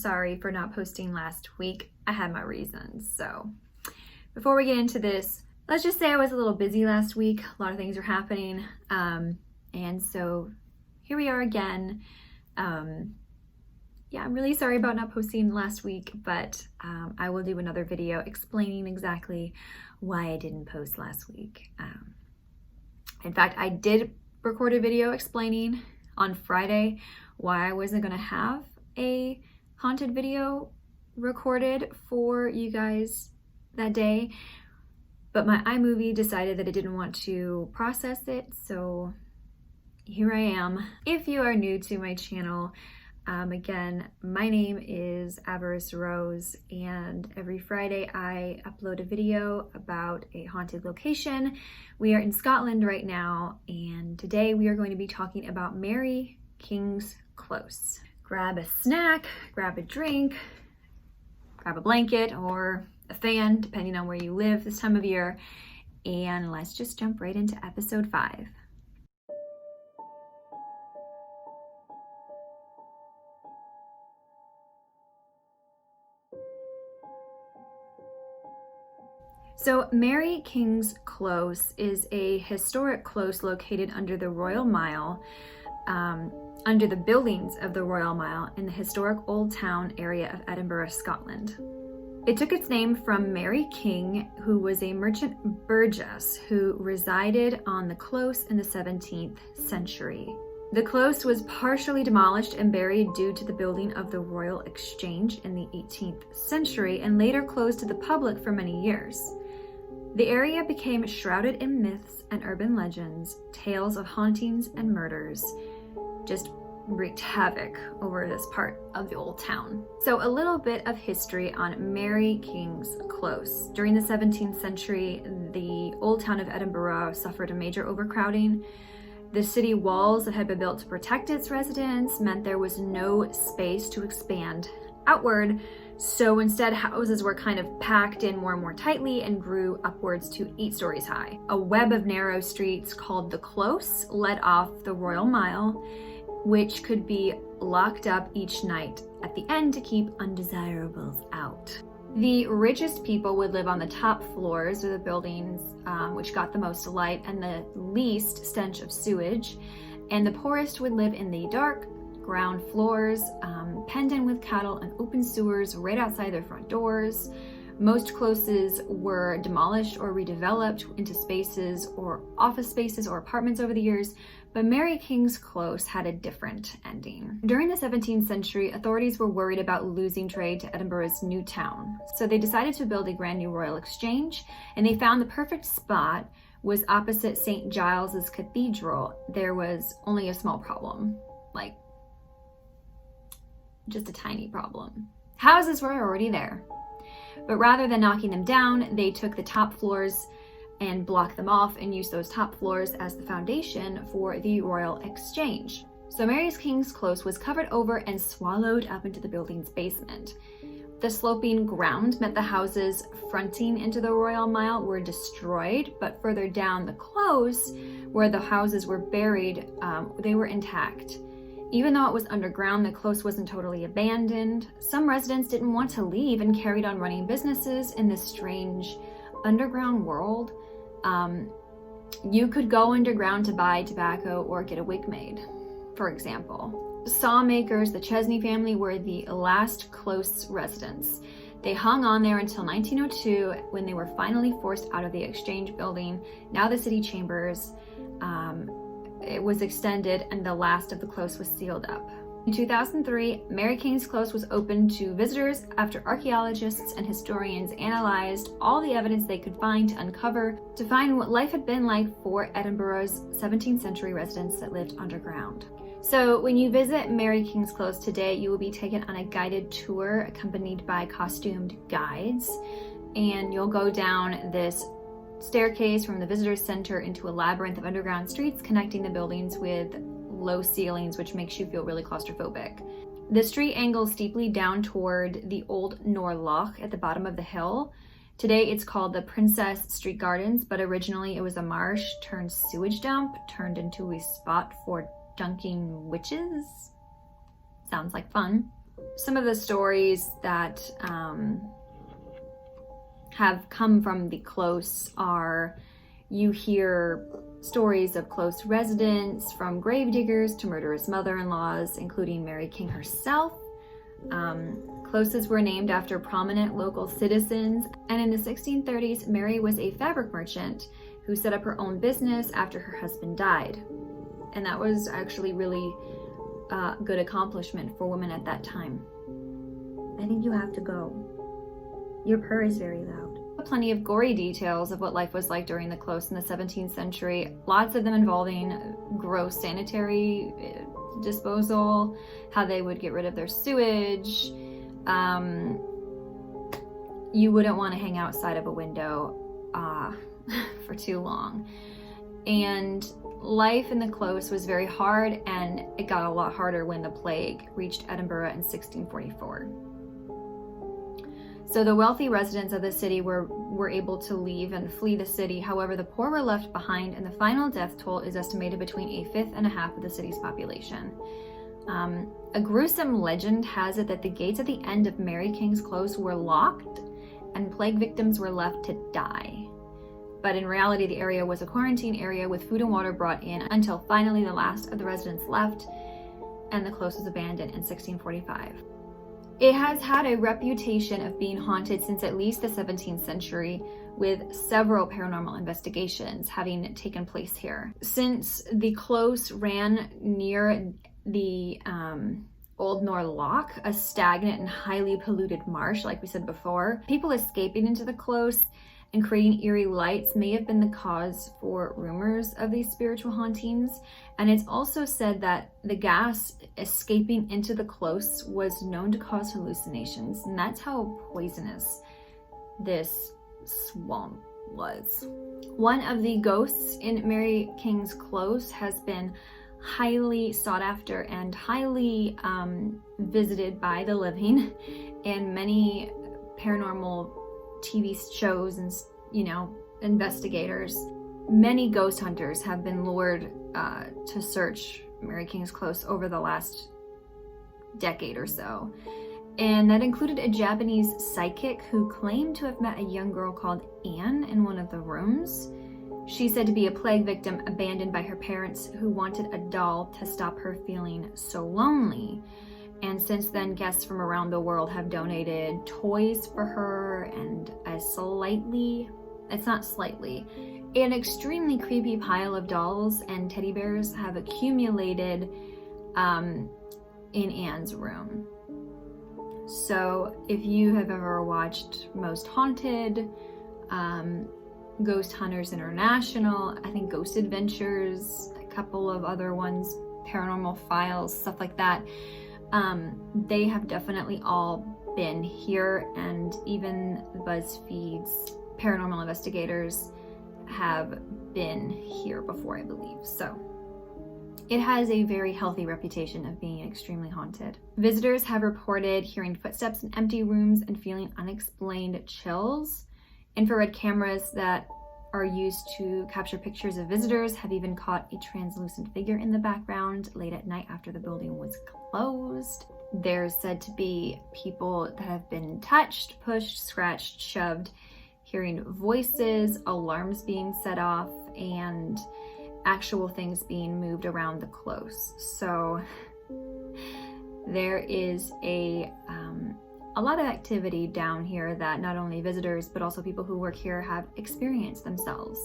sorry for not posting last week. I had my reasons. So before we get into this, let's just say I was a little busy last week. A lot of things are happening. And so here we are again. Yeah, I'm really sorry about not posting last week, but I will do another video explaining exactly why I didn't post last week. In fact, I did record a video explaining on Friday why I wasn't going to have a haunted video recorded for you guys that day, but my iMovie decided that it didn't want to process it, so here I am. If you are new to my channel, again, my name is Avarice Rose, and every Friday I upload a video about a haunted location. We are in Scotland right now, and today we are going to be talking about Mary King's Close. Grab a snack, grab a drink, grab a blanket or a fan, depending on where you live this time of year, and let's just jump right into episode 5. So Mary King's Close is a historic close located under the Royal Mile, under the buildings of the Royal Mile in the historic Old Town area of Edinburgh, Scotland. It took its name from Mary King, who was a merchant burgess who resided on the close in the 17th century. The close was partially demolished and buried due to the building of the Royal Exchange in the 18th century and later closed to the public for many years. The area became shrouded in myths and urban legends. Tales of hauntings and murders just wreaked havoc over this part of the old town. So a little bit of history on Mary King's Close. During the 17th century, the old town of Edinburgh suffered a major overcrowding. The city walls that had been built to protect its residents meant there was no space to expand outward. So instead, houses were kind of packed in more and more tightly and grew upwards to 8 stories high. A web of narrow streets called the Close led off the Royal Mile, which could be locked up each night at the end to keep undesirables out. The richest people would live on the top floors of the buildings, which got the most light and the least stench of sewage, and the poorest would live in the dark ground floors, penned in with cattle and open sewers right outside their front doors. Most closes were demolished or redeveloped into spaces or office spaces or apartments over the years, but Mary King's Close had a different ending. During the 17th century, authorities were worried about losing trade to Edinburgh's new town, so they decided to build a brand new Royal Exchange, and they found the perfect spot was opposite St. Giles's Cathedral. There was only a small problem, like just a tiny problem. Houses were already there. But rather than knocking them down, they took the top floors and blocked them off and used those top floors as the foundation for the Royal Exchange. So Mary King's Close was covered over and swallowed up into the building's basement. The sloping ground meant the houses fronting into the Royal Mile were destroyed, but further down the close, where the houses were buried, they were intact. Even though it was underground, the close wasn't totally abandoned. Some residents didn't want to leave and carried on running businesses in this strange underground world. You could go underground to buy tobacco or get a wig made, for example. Sawmakers, the Chesney family, were the last close residents. They hung on there until 1902 when they were finally forced out of the Exchange building, now the city chambers. It was extended and the last of the close was sealed up. In 2003, Mary King's Close was opened to visitors after archaeologists and historians analyzed all the evidence they could find to uncover to find what life had been like for Edinburgh's 17th century residents that lived underground. So when you visit Mary King's Close today, you will be taken on a guided tour accompanied by costumed guides, and you'll go down this staircase from the visitor center into a labyrinth of underground streets connecting the buildings with low ceilings, which makes you feel really claustrophobic. The street angles steeply down toward the old Norloch at the bottom of the hill. Today it's called the Princess Street Gardens, but originally it was a marsh turned sewage dump turned into a spot for dunking witches. Sounds like fun. some of the stories that have come from the close are, you hear stories of close residents, from gravediggers to murderous mother-in-laws, including Mary King herself. Closes were named after prominent local citizens, and in the 1630s, Mary was a fabric merchant who set up her own business after her husband died. And that was actually really good accomplishment for women at that time. I think you have to go. Your purr is very loud. Plenty of gory details of what life was like during the close in the 17th century, lots of them involving gross sanitary disposal, how they would get rid of their sewage. You wouldn't want to hang outside of a window for too long. And life in the close was very hard, and it got a lot harder when the plague reached Edinburgh in 1644. So the wealthy residents of the city were able to leave and flee the city. However, the poor were left behind, and the final death toll is estimated between a fifth and a half of the city's population. A gruesome legend has it that the gates at the end of Mary King's Close were locked and plague victims were left to die. But in reality, the area was a quarantine area with food and water brought in until finally the last of the residents left and the close was abandoned in 1645. It has had a reputation of being haunted since at least the 17th century, with several paranormal investigations having taken place here. Since the close ran near the Old Nor Loch, a stagnant and highly polluted marsh, like we said before, people escaping into the close and creating eerie lights may have been the cause for rumors of these spiritual hauntings. And it's also said that the gas escaping into the close was known to cause hallucinations, and that's how poisonous this swamp was. One of the ghosts in Mary King's Close has been highly sought after and highly visited by the living, and many paranormal TV shows and, investigators. Many ghost hunters have been lured to search Mary King's Close over the last decade or so. And that included a Japanese psychic who claimed to have met a young girl called Anne in one of the rooms. She's said to be a plague victim abandoned by her parents who wanted a doll to stop her feeling so lonely. And since then, guests from around the world have donated toys for her, and an extremely creepy pile of dolls and teddy bears have accumulated in Anne's room. So if you have ever watched Most Haunted, Ghost Hunters International, I think Ghost Adventures, a couple of other ones, Paranormal Files, stuff like that, they have definitely all been here, and even BuzzFeed's paranormal investigators have been here before, I believe. So it has a very healthy reputation of being extremely haunted. Visitors have reported hearing footsteps in empty rooms and feeling unexplained chills. Infrared cameras that are used to capture pictures of visitors have even caught a translucent figure in the background late at night after the building was closed. There's said to be people that have been touched, pushed, scratched, shoved, hearing voices, alarms being set off, and actual things being moved around the close. So there is a lot of activity down here that not only visitors but also people who work here have experienced themselves.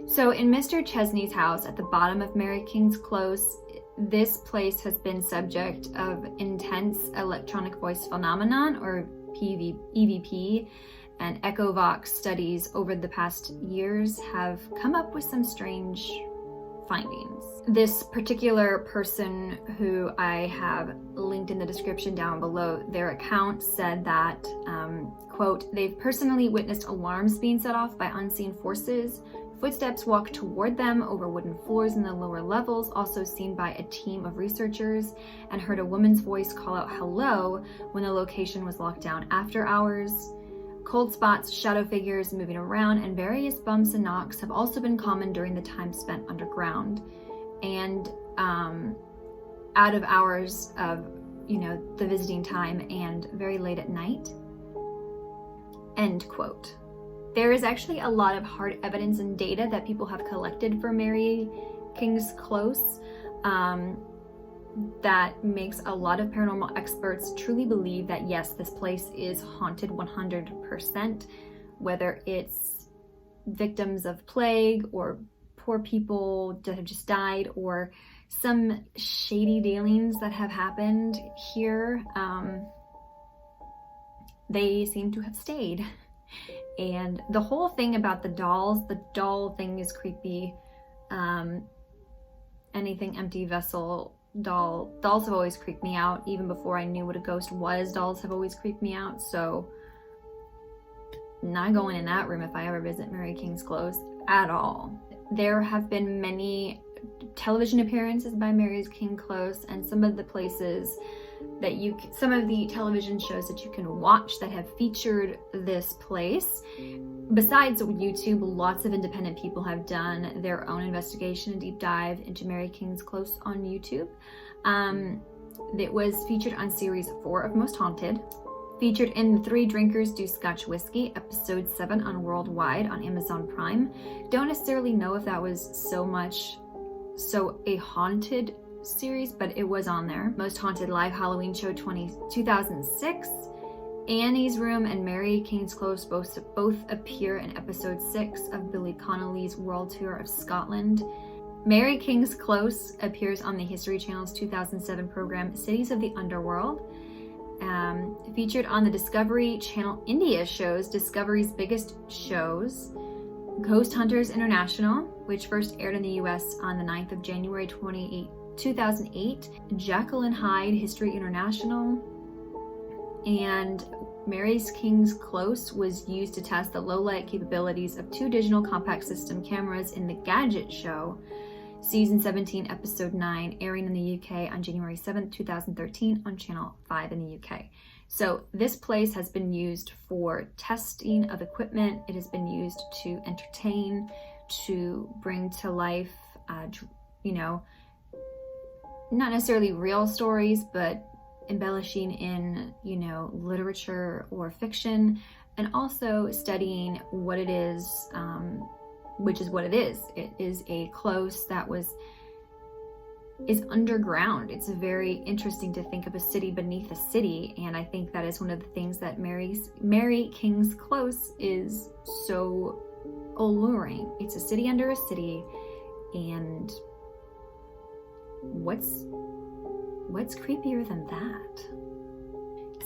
So in Mr. Chesney's house at the bottom of Mary King's Close, this place has been subject of intense electronic voice phenomenon, or EVP, and Echovox studies over the past years have come up with some strange findings. This particular person, who I have linked in the description down below, their account said that, quote, they've personally witnessed alarms being set off by unseen forces, footsteps walk toward them over wooden floors in the lower levels, also seen by a team of researchers, and heard a woman's voice call out hello when the location was locked down after hours. Cold spots, shadow figures moving around, and various bumps and knocks have also been common during the time spent underground. And out of hours of, the visiting time and very late at night. End quote. There is actually a lot of hard evidence and data that people have collected for Mary King's Close that makes a lot of paranormal experts truly believe that yes, this place is haunted 100%, whether it's victims of plague or poor people that have just died or some shady dealings that have happened here. They seem to have stayed. And the whole thing about the doll thing is creepy. Anything empty vessel dolls have always creeped me out. Even before I knew what a ghost was, dolls have always creeped me out. So not going in that room if I ever visit Mary King's Close at all. There have been many television appearances by Mary King's Close, and some of the places that some of the television shows that you can watch that have featured this place. Besides YouTube, lots of independent people have done their own investigation and deep dive into Mary King's Close on YouTube. It was featured on series 4 of Most Haunted, featured in The Three Drinkers Do Scotch Whiskey, episode 7 on Worldwide on Amazon Prime. Don't necessarily know if that was so a haunted series, but it was on there. Most Haunted Live Halloween Show 2006, Annie's Room and Mary King's Close both appear in episode 6 of Billy Connolly's World Tour of Scotland. Mary King's Close appears on the History Channel's 2007 program Cities of the Underworld. Featured on the Discovery Channel India shows Discovery's Biggest Shows, Ghost Hunters International, which first aired in the US on the 9th of January 2008, Jacqueline Hyde History International, and Mary King's Close was used to test the low light capabilities of 2 digital compact system cameras in The Gadget Show, Season 17, Episode 9, airing in the UK on January 7th, 2013 on Channel 5 in the UK. So this place has been used for testing of equipment. It has been used to entertain, to bring to life, not necessarily real stories, but embellishing in, literature or fiction, and also studying what it is, which is what it is. It is a close that is underground. It's very interesting to think of a city beneath a city, and I think that is one of the things that Mary King's Close is so alluring. It's a city under a city, and what's creepier than that?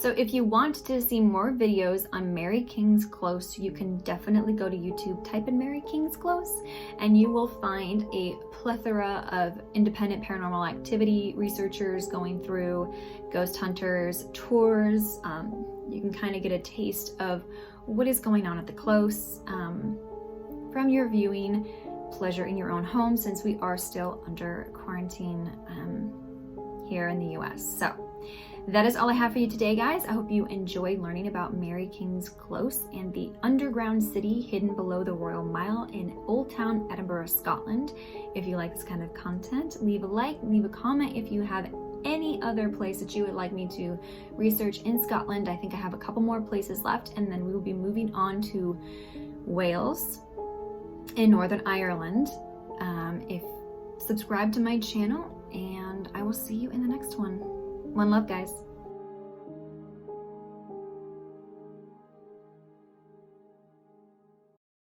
So if you want to see more videos on Mary King's Close, you can definitely go to YouTube, type in Mary King's Close, and you will find a plethora of independent paranormal activity researchers going through ghost hunters, tours. You can kind of get a taste of what is going on at the Close from your viewing pleasure in your own home, since we are still under quarantine here in the US. So that is all I have for you today, guys. I hope you enjoyed learning about Mary King's Close and the underground city hidden below the Royal Mile in Old Town, Edinburgh, Scotland. If you like this kind of content, leave a like, leave a comment if you have any other place that you would like me to research in Scotland. I think I have a couple more places left, and then we will be moving on to Wales in Northern Ireland. Subscribe to my channel, and I will see you in the next one. One love, guys.